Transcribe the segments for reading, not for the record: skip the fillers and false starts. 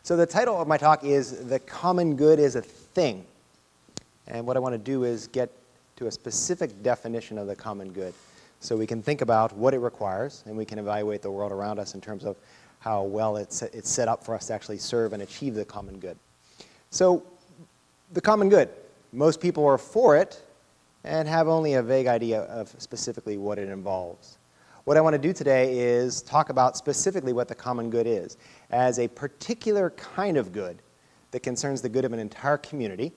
So the title of my talk is The Common Good is a Thing. And what I want to do is get to a specific definition of the common good so we can think about what it requires and we can evaluate the world around us in terms of how well it's set up for us to actually serve and achieve the common good. So the common good, most people are for it and have only a vague idea of specifically what it involves. What I want to do today is talk about specifically what the common good is as a particular kind of good that concerns the good of an entire community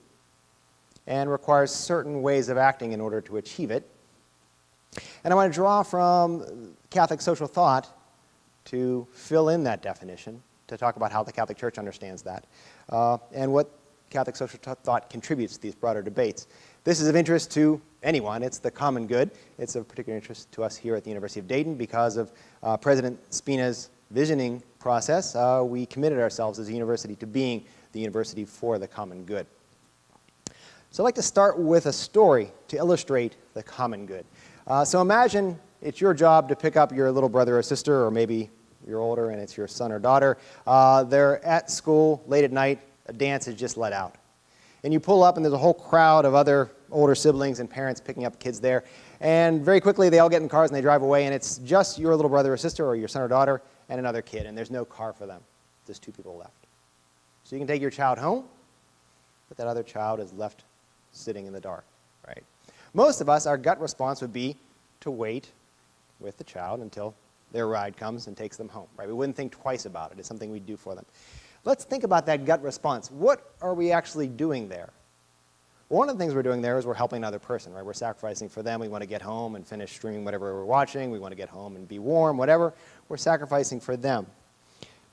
and requires certain ways of acting in order to achieve it. And I want to draw from Catholic social thought to fill in that definition, to talk about how the Catholic Church understands that, and what Catholic social thought contributes to these broader debates. This is of interest to anyone. It's the common good. It's of particular interest to us here at the University of Dayton because of President Spina's visioning process. We committed ourselves as a university to being the university for the common good. So I'd like to start with a story to illustrate the common good. So imagine it's your job to pick up your little brother or sister, or maybe you're older and it's your son or daughter. They're at school late at night. A dance is just let out. And you pull up and there's a whole crowd of other older siblings and parents picking up kids there. And very quickly they all get in cars and they drive away, and it's just your little brother or sister or your son or daughter and another kid, and there's no car for them. There's two people left. So you can take your child home, but that other child is left sitting in the dark, right? Most of us, our gut response would be to wait with the child until their ride comes and takes them home, right? We wouldn't think twice about it. It's something we'd do for them. Let's think about that gut response. What are we actually doing there? Well, one of the things we're doing there is we're helping another person, right? We're sacrificing for them. We want to get home and finish streaming whatever we're watching. We want to get home and be warm, whatever. We're sacrificing for them.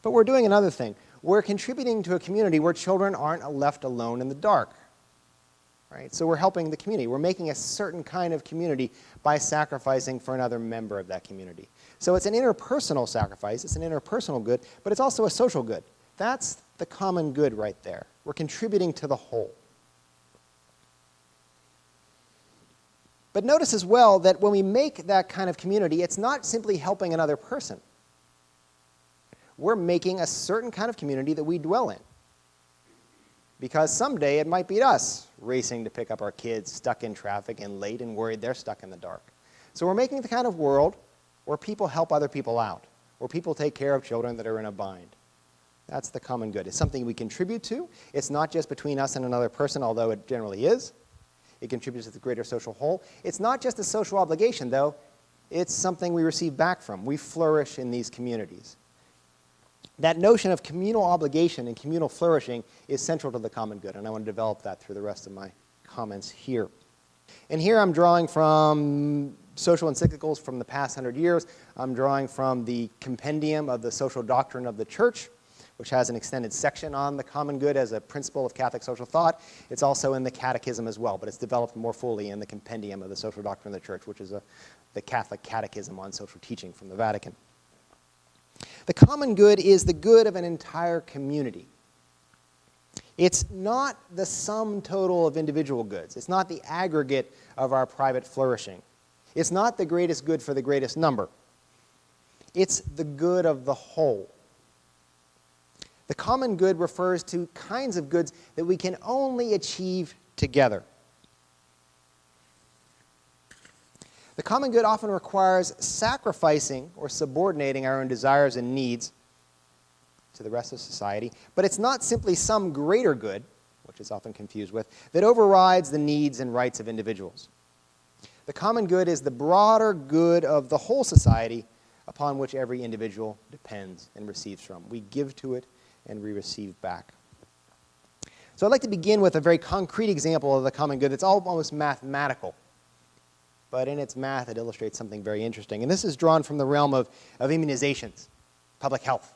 But we're doing another thing. We're contributing to a community where children aren't left alone in the dark, right? So we're helping the community. We're making a certain kind of community by sacrificing for another member of that community. So it's an interpersonal sacrifice. It's an interpersonal good, but it's also a social good. That's the common good right there. We're contributing to the whole. But notice as well that when we make that kind of community, it's not simply helping another person. We're making a certain kind of community that we dwell in. Because someday it might be us racing to pick up our kids stuck in traffic and late and worried they're stuck in the dark. So we're making the kind of world where people help other people out, where people take care of children that are in a bind. That's the common good. It's something we contribute to. It's not just between us and another person, although it generally is. It contributes to the greater social whole. It's not just a social obligation, though. It's something we receive back from. We flourish in these communities. That notion of communal obligation and communal flourishing is central to the common good, and I want to develop that through the rest of my comments here. And here I'm drawing from social encyclicals from the past 100 years. I'm drawing from the Compendium of the Social Doctrine of the Church, which has an extended section on the common good as a principle of Catholic social thought. It's also in the Catechism as well, but it's developed more fully in the Compendium of the Social Doctrine of the Church, which is the Catholic Catechism on social teaching from the Vatican. The common good is the good of an entire community. It's not the sum total of individual goods. It's not the aggregate of our private flourishing. It's not the greatest good for the greatest number. It's the good of the whole. The common good refers to kinds of goods that we can only achieve together. The common good often requires sacrificing or subordinating our own desires and needs to the rest of society, but it's not simply some greater good, which is often confused with, that overrides the needs and rights of individuals. The common good is the broader good of the whole society upon which every individual depends and receives from. We give to it and we receive back. So I'd like to begin with a very concrete example of the common good that's almost mathematical. But in its math, it illustrates something very interesting. And this is drawn from the realm of immunizations, public health.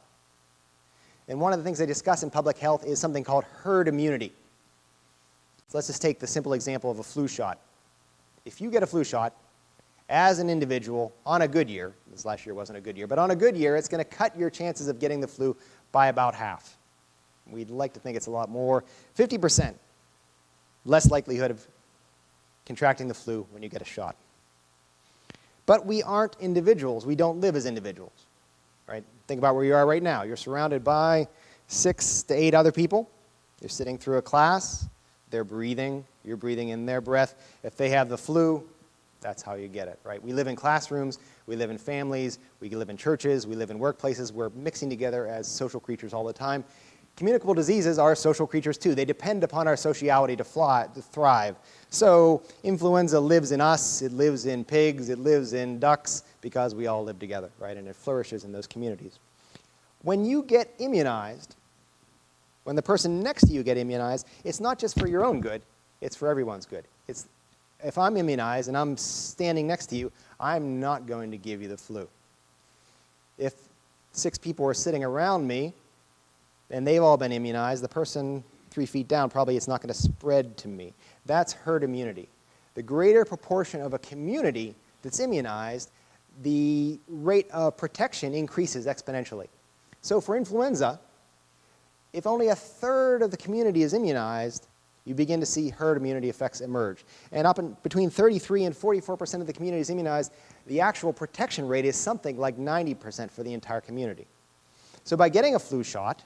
And one of the things they discuss in public health is something called herd immunity. So let's just take the simple example of a flu shot. If you get a flu shot, as an individual, on a good year, this last year wasn't a good year, but on a good year, it's going to cut your chances of getting the flu by about half. We'd like to think it's a lot more. 50% less likelihood of contracting the flu when you get a shot. But we aren't individuals. We don't live as individuals, right? Think about where you are right now. You're surrounded by 6 to 8 other people. You're sitting through a class. They're breathing. You're breathing in their breath. If they have the flu, that's how you get it, right? We live in classrooms. We live in families. We live in churches. We live in workplaces. We're mixing together as social creatures all the time. Communicable diseases are social creatures too. They depend upon our sociality to thrive. So influenza lives in us. It lives in pigs. It lives in ducks because we all live together, right? And it flourishes in those communities. When you get immunized, when the person next to you get immunized, it's not just for your own good. It's for everyone's good. If I'm immunized and I'm standing next to you, I'm not going to give you the flu. If 6 people are sitting around me and they've all been immunized, the person 3 feet down, probably it's not going to spread to me. That's herd immunity. The greater proportion of a community that's immunized, the rate of protection increases exponentially. So for influenza, if only 1/3 of the community is immunized, you begin to see herd immunity effects emerge. And between 33 and 44% of the community is immunized, the actual protection rate is something like 90% for the entire community. So by getting a flu shot,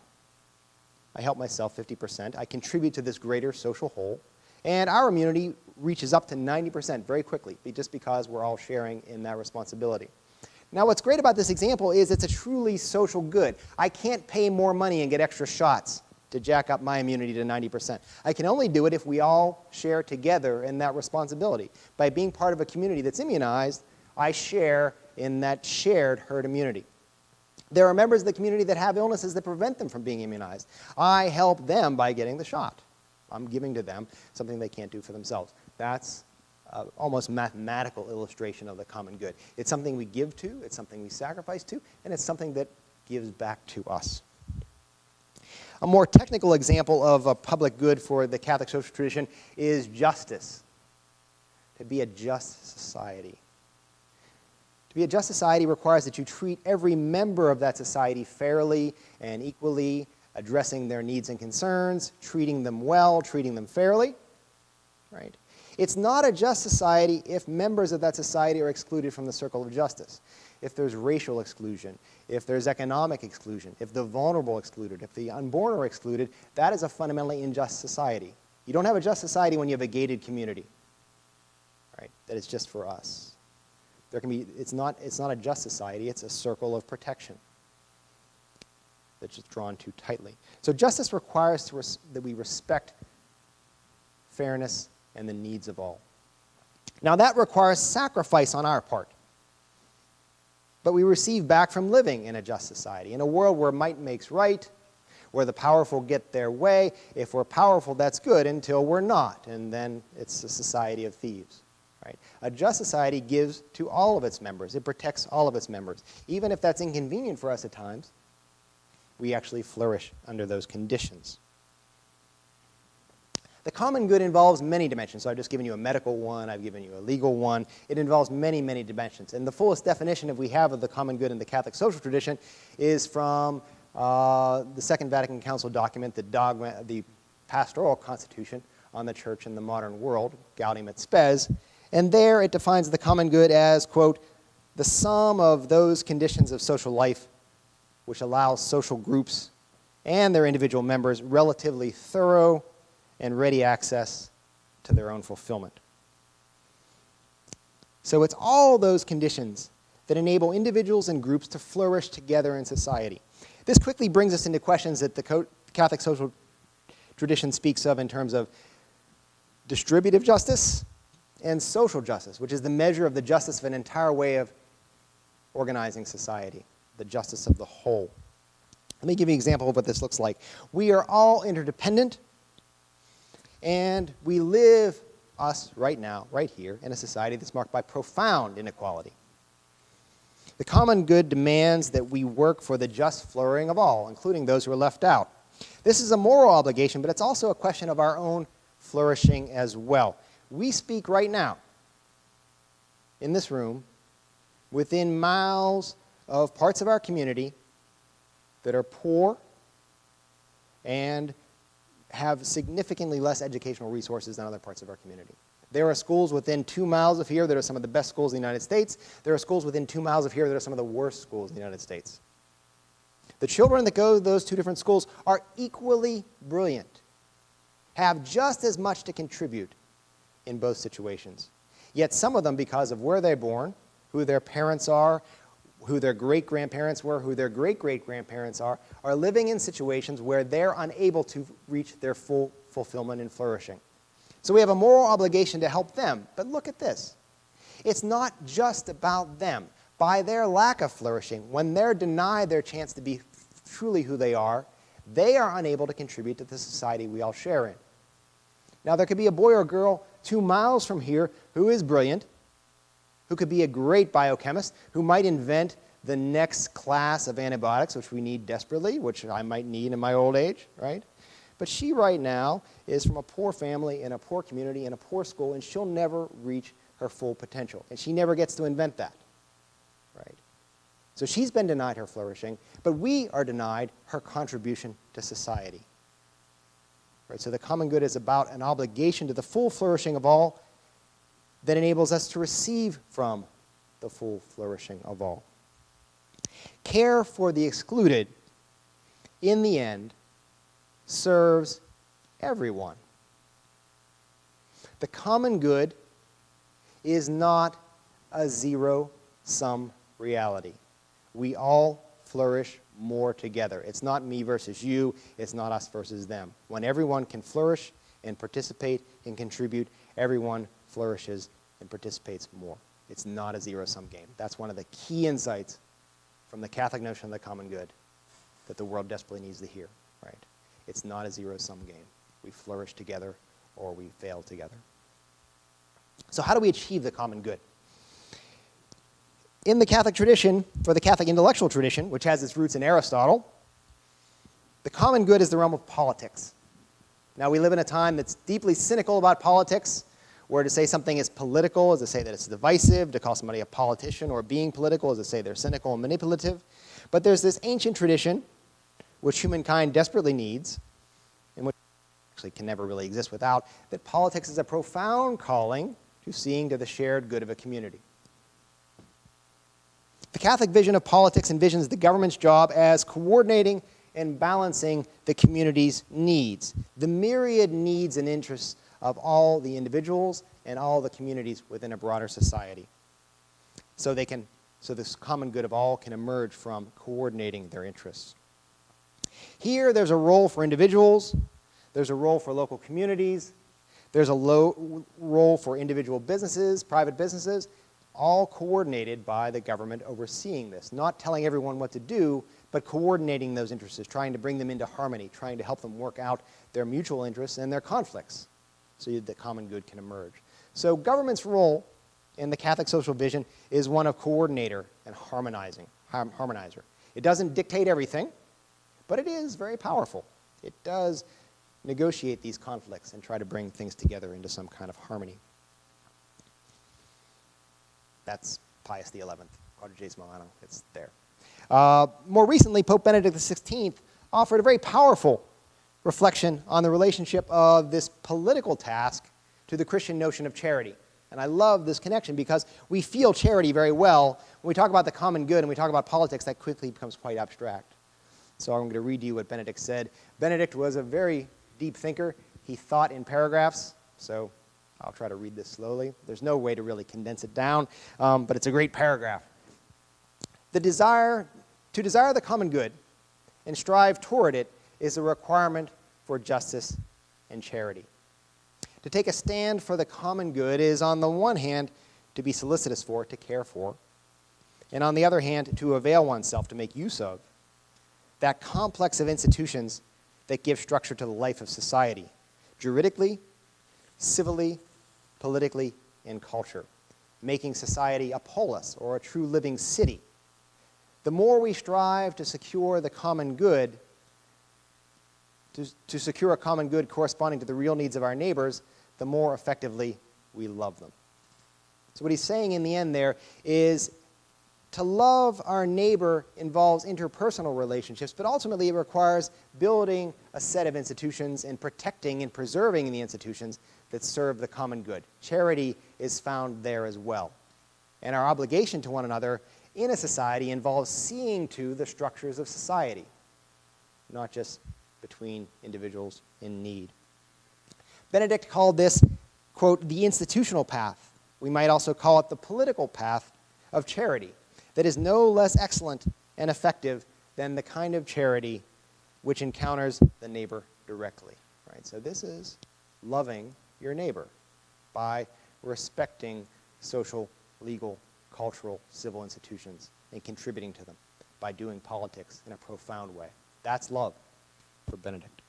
I help myself 50%. I contribute to this greater social whole. And our immunity reaches up to 90% very quickly, just because we're all sharing in that responsibility. Now, what's great about this example is it's a truly social good. I can't pay more money and get extra shots to jack up my immunity to 90%. I can only do it if we all share together in that responsibility. By being part of a community that's immunized, I share in that shared herd immunity. There are members of the community that have illnesses that prevent them from being immunized. I help them by getting the shot. I'm giving to them something they can't do for themselves. That's almost mathematical illustration of the common good. It's something we give to, it's something we sacrifice to, and it's something that gives back to us. A more technical example of a public good for the Catholic social tradition is justice. To be a just society. To be a just society requires that you treat every member of that society fairly and equally, addressing their needs and concerns, treating them well, treating them fairly, right? It's not a just society if members of that society are excluded from the circle of justice. If there's racial exclusion, if there's economic exclusion, if the vulnerable are excluded, if the unborn are excluded, that is a fundamentally unjust society. You don't have a just society when you have a gated community, right? That is just for us. It's not a just society, it's a circle of protection that's just drawn too tightly. So justice requires that we respect fairness and the needs of all. Now that requires sacrifice on our part. But we receive back from living in a just society, in a world where might makes right, where the powerful get their way. If we're powerful, that's good until we're not, and then it's a society of thieves. Right? A just society gives to all of its members. It protects all of its members. Even if that's inconvenient for us at times, we actually flourish under those conditions. The common good involves many dimensions. So I've just given you a medical one, I've given you a legal one. It involves many, many dimensions. And the fullest definition that we have of the common good in the Catholic social tradition is from the Second Vatican Council document, the Pastoral Constitution on the Church in the Modern World, Gaudium et Spes. And there it defines the common good as, quote, the sum of those conditions of social life which allows social groups and their individual members relatively thorough and ready access to their own fulfillment. So it's all those conditions that enable individuals and groups to flourish together in society. This quickly brings us into questions that the Catholic social tradition speaks of in terms of distributive justice and social justice, which is the measure of the justice of an entire way of organizing society, the justice of the whole. Let me give you an example of what this looks like. We are all interdependent, and we live, us right now, right here, in a society that's marked by profound inequality. The common good demands that we work for the just flourishing of all, including those who are left out. This is a moral obligation, but it's also a question of our own flourishing as well. We speak right now, in this room, within miles of parts of our community that are poor and have significantly less educational resources than other parts of our community. There are schools within 2 miles of here that are some of the best schools in the United States. There are schools within 2 miles of here that are some of the worst schools in the United States. The children that go to those two different schools are equally brilliant, have just as much to contribute in both situations. Yet some of them, because of where they're born, who their parents are, who their great-grandparents were, who their great-great-grandparents are living in situations where they're unable to reach their full fulfillment and flourishing. So we have a moral obligation to help them. But look at this. It's not just about them. By their lack of flourishing, when they're denied their chance to be truly who they are unable to contribute to the society we all share in. Now, there could be a boy or girl 2 miles from here who is brilliant, who could be a great biochemist, who might invent the next class of antibiotics, which we need desperately, which I might need in my old age, right? But she right now is from a poor family in a poor community in a poor school, and she'll never reach her full potential. And she never gets to invent that, right? So she's been denied her flourishing, but we are denied her contribution to society. Right? So the common good is about an obligation to the full flourishing of all that enables us to receive from the full flourishing of all. Care for the excluded, in the end, serves everyone. The common good is not a zero-sum reality. We all flourish more together. It's not me versus you. It's not us versus them. When everyone can flourish and participate and contribute, everyone flourishes and participates more. It's not a zero-sum game. That's one of the key insights from the Catholic notion of the common good that the world desperately needs to hear, right? It's not a zero-sum game. We flourish together or we fail together. So how do we achieve the common good? In the Catholic tradition, or the Catholic intellectual tradition, which has its roots in Aristotle, the common good is the realm of politics. Now, we live in a time that's deeply cynical about politics, where to say something is political is to say that it's divisive, to call somebody a politician or being political is to say they're cynical and manipulative. But there's this ancient tradition, which humankind desperately needs, and which actually can never really exist without, that politics is a profound calling to seeing to the shared good of a community. The Catholic vision of politics envisions the government's job as coordinating and balancing the community's needs, the myriad needs and interests of all the individuals and all the communities within a broader society. So this common good of all can emerge from coordinating their interests. Here, there's a role for individuals, there's a role for local communities, there's a role for individual businesses, private businesses, all coordinated by the government overseeing this, not telling everyone what to do, but coordinating those interests, trying to bring them into harmony, trying to help them work out their mutual interests and their conflicts so that the common good can emerge. So government's role in the Catholic social vision is one of coordinator and harmonizer. It doesn't dictate everything, but it is very powerful. It does negotiate these conflicts and try to bring things together into some kind of harmony. That's Pius XI, Quadragesimo Anno, it's there. More recently, Pope Benedict XVI offered a very powerful reflection on the relationship of this political task to the Christian notion of charity. And I love this connection because we feel charity very well. When we talk about the common good and we talk about politics, that quickly becomes quite abstract. So I'm going to read to you what Benedict said. Benedict was a very deep thinker. He thought in paragraphs, so I'll try to read this slowly. There's no way to really condense it down, but it's a great paragraph. To desire the common good and strive toward it is a requirement for justice and charity. To take a stand for the common good is, on the one hand, to be solicitous for, to care for, and on the other hand, to avail oneself, to make use of, that complex of institutions that give structure to the life of society, juridically, civilly, politically, and culture, making society a polis or a true living city. The more we strive to secure the common good, to secure a common good corresponding to the real needs of our neighbors, the more effectively we love them. So what he's saying in the end there is to love our neighbor involves interpersonal relationships, but ultimately it requires building a set of institutions and protecting and preserving the institutions that serve the common good. Charity is found there as well. And our obligation to one another in a society involves seeing to the structures of society, not just between individuals in need. Benedict called this, quote, the institutional path. We might also call it the political path of charity that is no less excellent and effective than the kind of charity which encounters the neighbor directly. Right? So this is loving your neighbor by respecting social, legal, cultural, civil institutions and contributing to them by doing politics in a profound way. That's love for Benedict.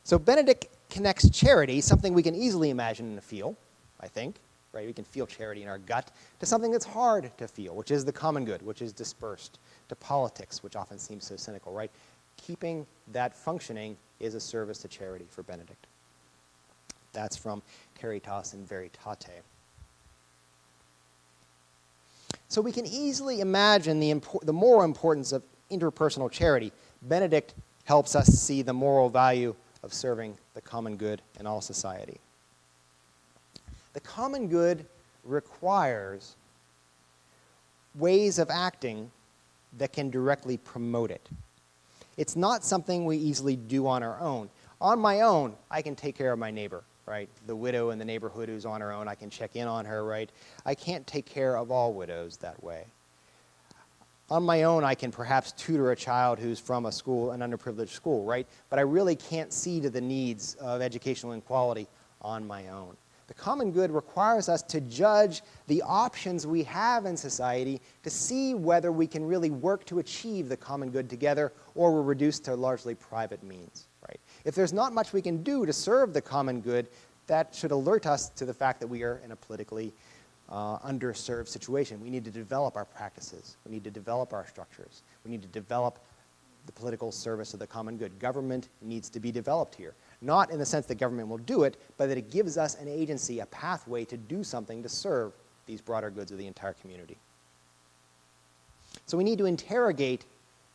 So Benedict connects charity, something we can easily imagine and feel, I think, right? We can feel charity in our gut, to something that's hard to feel, which is the common good, which is dispersed, to politics, which often seems so cynical, right? Keeping that functioning is a service to charity for Benedict. That's from Caritas in Veritate. So we can easily imagine the moral importance of interpersonal charity. Benedict helps us see the moral value of serving the common good in all society. The common good requires ways of acting that can directly promote it. It's not something we easily do on our own. On my own, I can take care of my neighbor, right? The widow in the neighborhood who's on her own, I can check in on her, right? I can't take care of all widows that way. On my own, I can perhaps tutor a child who's from a school, an underprivileged school, right? But I really can't see to the needs of educational inequality on my own. The common good requires us to judge the options we have in society to see whether we can really work to achieve the common good together or we're reduced to largely private means, right? If there's not much we can do to serve the common good, that should alert us to the fact that we are in a politically underserved situation. We need to develop our practices. We need to develop our structures. We need to develop the political service of the common good. Government needs to be developed here. Not in the sense that government will do it, but that it gives us an agency, a pathway to do something to serve these broader goods of the entire community. So we need to interrogate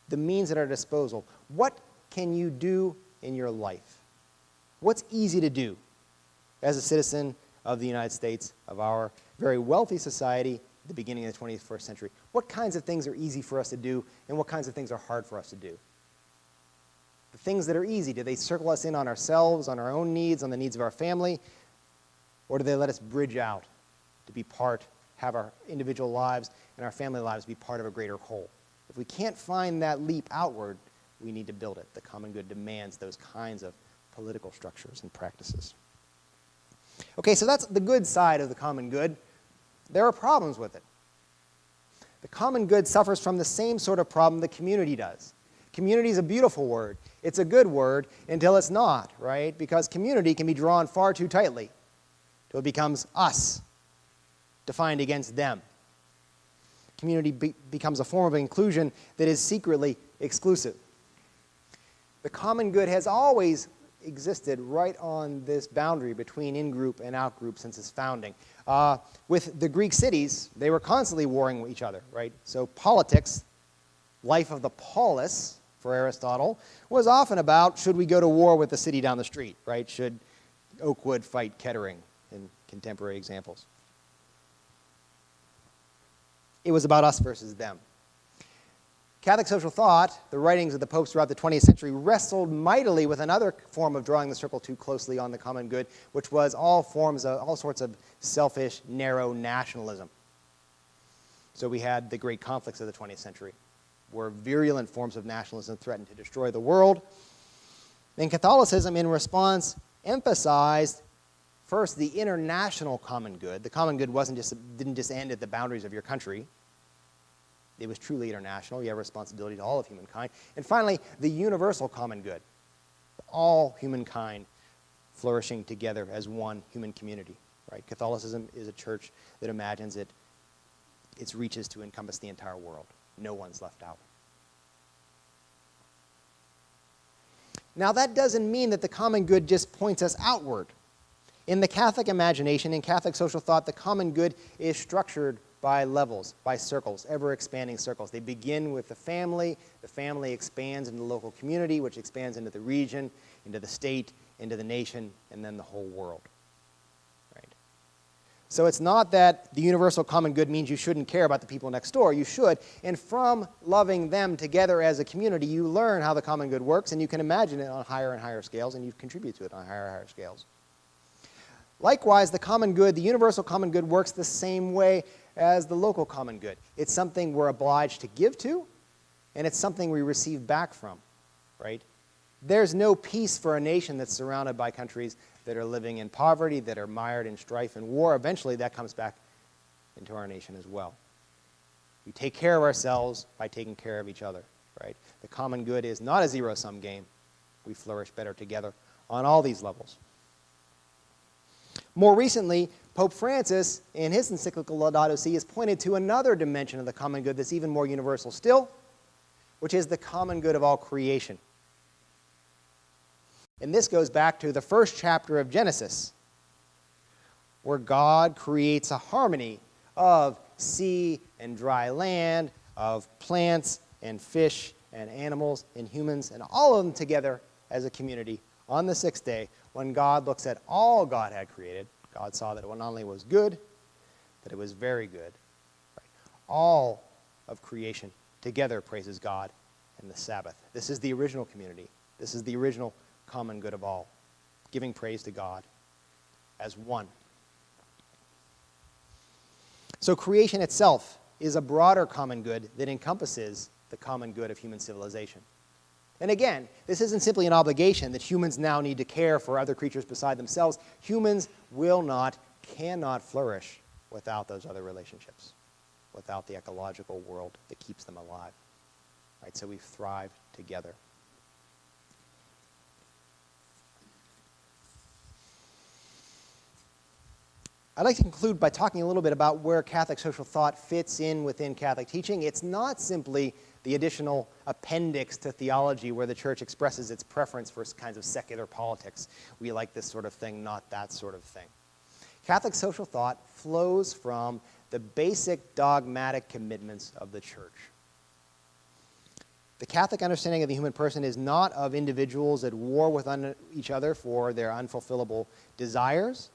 the means at our disposal. What can you do in your life? What's easy to do as a citizen of the United States, of our very wealthy society at the beginning of the 21st century? What kinds of things are easy for us to do, and what kinds of things are hard for us to do? The things that are easy, do they circle us in on ourselves, on our own needs, on the needs of our family, or do they let us bridge out to be part, have our individual lives and our family lives be part of a greater whole? If we can't find that leap outward, we need to build it. The common good demands those kinds of political structures and practices. Okay, so that's the good side of the common good. There are problems with it. The common good suffers from the same sort of problem the community does. Community is a beautiful word. It's a good word until it's not, right? Because community can be drawn far too tightly till it becomes us, defined against them. Community becomes a form of inclusion that is secretly exclusive. The common good has always existed right on this boundary between in-group and out-group since its founding. With the Greek cities, they were constantly warring with each other, right? So politics, life of the polis, for Aristotle, was often about, should we go to war with the city down the street, right? Should Oakwood fight Kettering in contemporary examples? It was about us versus them. Catholic social thought, the writings of the popes throughout the 20th century, wrestled mightily with another form of drawing the circle too closely on the common good, which was all sorts of selfish, narrow nationalism. So we had the great conflicts of the 20th century, where virulent forms of nationalism threatened to destroy the world. Then Catholicism, in response, emphasized first the international common good. The common good didn't just end at the boundaries of your country. It was truly international. You have a responsibility to all of humankind. And finally, the universal common good. All humankind flourishing together as one human community. Right? Catholicism is a church that imagines its reaches to encompass the entire world. No one's left out. Now that doesn't mean that the common good just points us outward. In the Catholic imagination, in Catholic social thought, the common good is structured by levels, by circles, ever-expanding circles. They begin with the family expands into the local community, which expands into the region, into the state, into the nation, and then the whole world. Right? So it's not that the universal common good means you shouldn't care about the people next door. You should. And from loving them together as a community, you learn how the common good works, and you can imagine it on higher and higher scales, and you contribute to it on higher and higher scales. Likewise, the common good, the universal common good, works the same way as the local common good. It's something we're obliged to give to, and it's something we receive back from, right? There's no peace for a nation that's surrounded by countries that are living in poverty, that are mired in strife and war. Eventually, that comes back into our nation as well. We take care of ourselves by taking care of each other, right? The common good is not a zero-sum game. We flourish better together on all these levels. More recently, Pope Francis, in his encyclical Laudato Si, has pointed to another dimension of the common good that's even more universal still, which is the common good of all creation. And this goes back to the first chapter of Genesis, where God creates a harmony of sea and dry land, of plants and fish and animals and humans, and all of them together as a community on the sixth day. When God looks at all God had created, God saw that it not only was good, but it was very good. Right? All of creation together praises God in the Sabbath. This is the original community. This is the original common good of all, giving praise to God as one. So creation itself is a broader common good that encompasses the common good of human civilization. And again, this isn't simply an obligation that humans now need to care for other creatures beside themselves. Humans will not, cannot flourish without those other relationships, without the ecological world that keeps them alive. Right? So we thrive together. I'd like to conclude by talking a little bit about where Catholic social thought fits in within Catholic teaching. It's not simply the additional appendix to theology where the Church expresses its preference for kinds of secular politics. We like this sort of thing, not that sort of thing. Catholic social thought flows from the basic dogmatic commitments of the Church. The Catholic understanding of the human person is not of individuals at war with each other for their unfulfillable desires.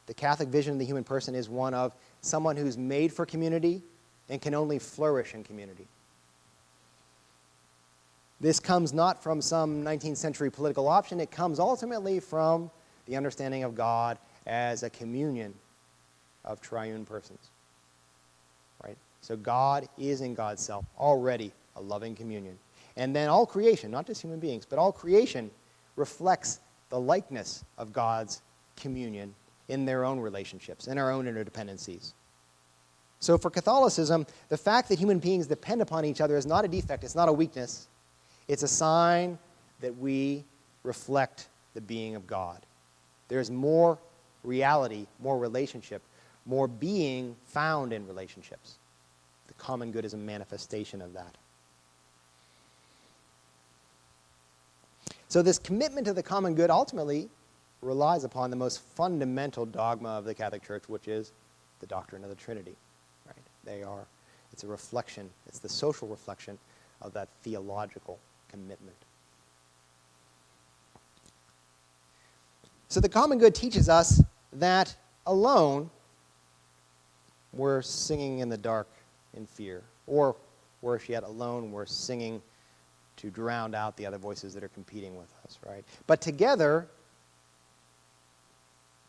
The Catholic vision of the human person is one of someone who's made for community and can only flourish in community. This comes not from some 19th century political option. It comes ultimately from the understanding of God as a communion of triune persons. Right? So God is in God's self already a loving communion. And then all creation, not just human beings, but all creation reflects the likeness of God's communion in their own relationships, in our own interdependencies. So for Catholicism, the fact that human beings depend upon each other is not a defect, it's not a weakness. It's a sign that we reflect the being of God. There's more reality, more relationship, more being found in relationships. The common good is a manifestation of that. So this commitment to the common good ultimately relies upon the most fundamental dogma of the Catholic Church, which is the doctrine of the Trinity. Right? It's a reflection, it's the social reflection of that theological commitment. So the common good teaches us that alone we're singing in the dark in fear, or worse yet, alone we're singing to drown out the other voices that are competing with us, right? But together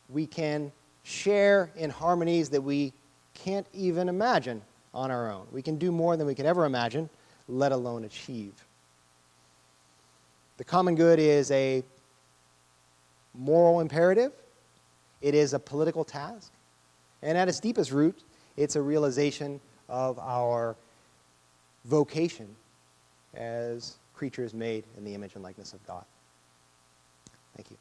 we can share in harmonies that we can't even imagine on our own. We can do more than we could ever imagine, let alone achieve. The common good is a moral imperative. It is a political task. And at its deepest root, it's a realization of our vocation as creatures made in the image and likeness of God. Thank you.